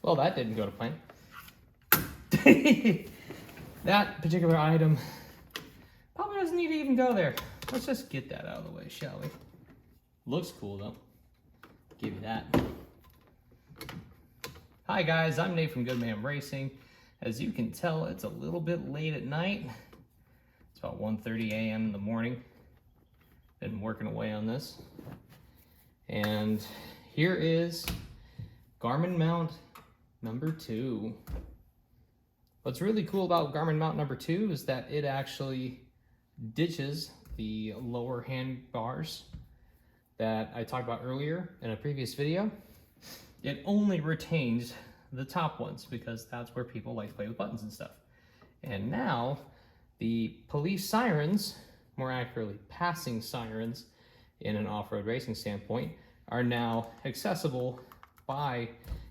Well, that didn't go to plan. That particular item probably doesn't need to even go there. Let's just get that out of the way, shall we? Looks cool though. Give you that. Hi guys, I'm Nate from Goodman Racing. As you can tell, it's a little bit late at night. It's about 1:30 a.m. in the morning. Been working away on this. And here is Garmin mount number 2. What's really cool about Garmin mount number 2 is that it actually ditches the lower handbars that I talked about earlier in a previous video. It only retains the top ones because that's where people like to play with buttons and stuff. And now the police sirens, more accurately passing sirens in an off-road racing standpoint, are now accessible by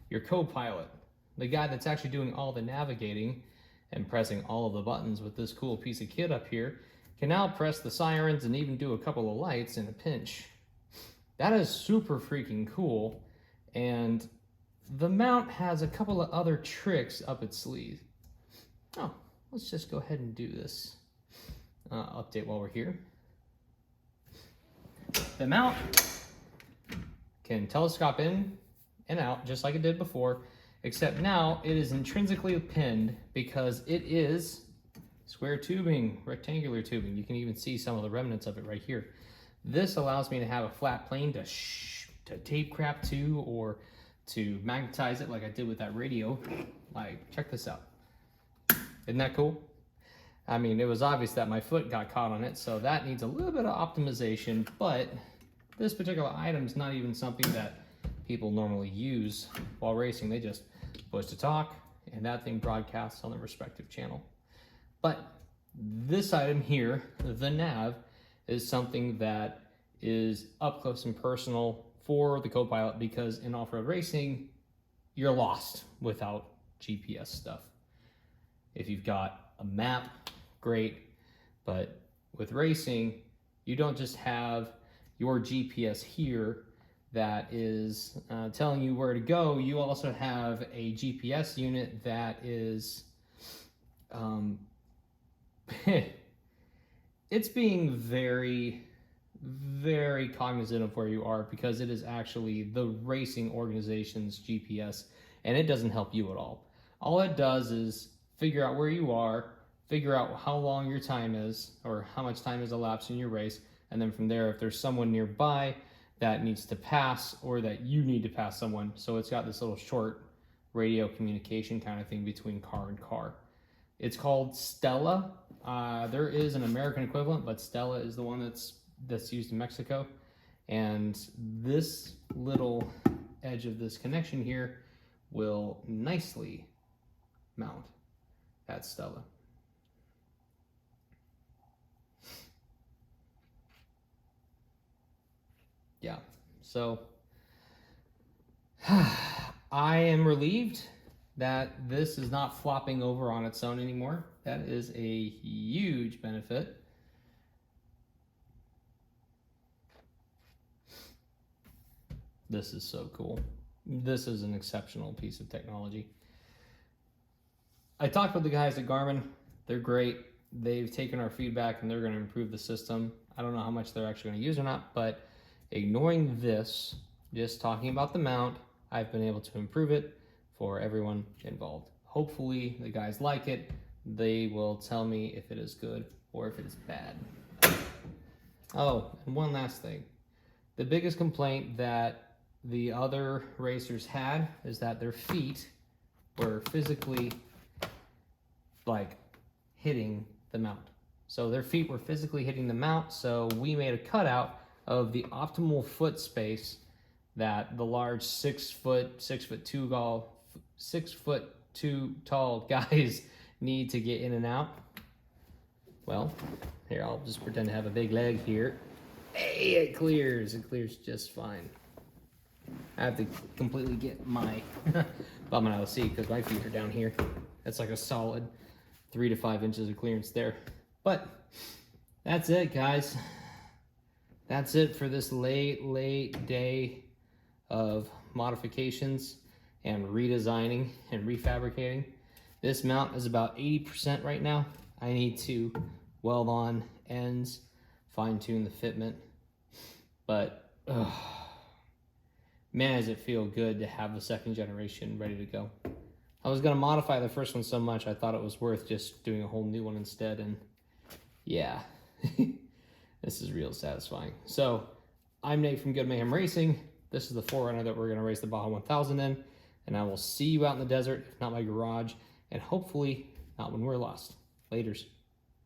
your co-pilot. The guy that's actually doing all the navigating and pressing all of the buttons with this cool piece of kit up here can now press the sirens and even do a couple of lights in a pinch. That is super freaking cool. And the mount has a couple of other tricks up its sleeve. Oh, let's just go ahead and do this update while we're here. The mount can telescope in and out just like it did before, except now it is intrinsically pinned because it is square tubing, rectangular tubing. You can even see some of the remnants of it right here. This allows me to have a flat plane to tape crap to, or to magnetize it like I did with that radio. Like, check this out. Isn't that cool? I mean, it was obvious that my foot got caught on it, so that needs a little bit of optimization, but this particular item is not even something that people normally use while racing. They just push to talk, and that thing broadcasts on the respective channel. But this item here, the nav, is something that is up close and personal for the co-pilot, because in off-road racing, you're lost without GPS stuff. If you've got a map, great, but with racing, you don't just have your GPS here that is telling you where to go. You also have a GPS unit that is it's being very cognizant of where you are, because it is actually the racing organization's GPS, and it doesn't help you at all. All it does is figure out where you are, figure out how long your time is, or how much time has elapsed in your race, and then from there, if there's someone nearby that needs to pass, or that you need to pass someone. So it's got this little short radio communication kind of thing between car and car. It's called Stella. There is an American equivalent, but Stella is the one that's used in Mexico. And this little edge of this connection here will nicely mount that Stella. Yeah, so I am relieved that this is not flopping over on its own anymore. That is a huge benefit. This is so cool. This is an exceptional piece of technology. I talked with the guys at Garmin. They're great. They've taken our feedback and they're going to improve the system. I don't know how much they're actually going to use or not, but ignoring this, just talking about the mount, I've been able to improve it for everyone involved. Hopefully the guys like it. They will tell me if it is good or if it is bad. Oh, and one last thing. The biggest complaint that the other racers had is that their feet were physically like hitting the mount. So their feet were physically hitting the mount, so we made a cutout of the optimal foot space that the large 6'2" tall guys need to get in and out. Well, here, I'll just pretend to have a big leg here. Hey, it clears just fine. I have to completely get my bum out of the seat because my feet are down here. That's like a solid 3 to 5 inches of clearance there. But that's it, guys. That's it for this late day of modifications. and redesigning and refabricating. This mount is about 80% right now. I need to weld on ends, fine tune the fitment, but man, does it feel good to have the second generation ready to go. I was gonna modify the first one so much, I thought it was worth just doing a whole new one instead, and yeah, this is real satisfying. So I'm Nate from Good Mayhem Racing. This is the 4Runner that we're gonna race the Baja 1000 in, and I will see you out in the desert, if not my garage, and hopefully not when we're lost. Laters.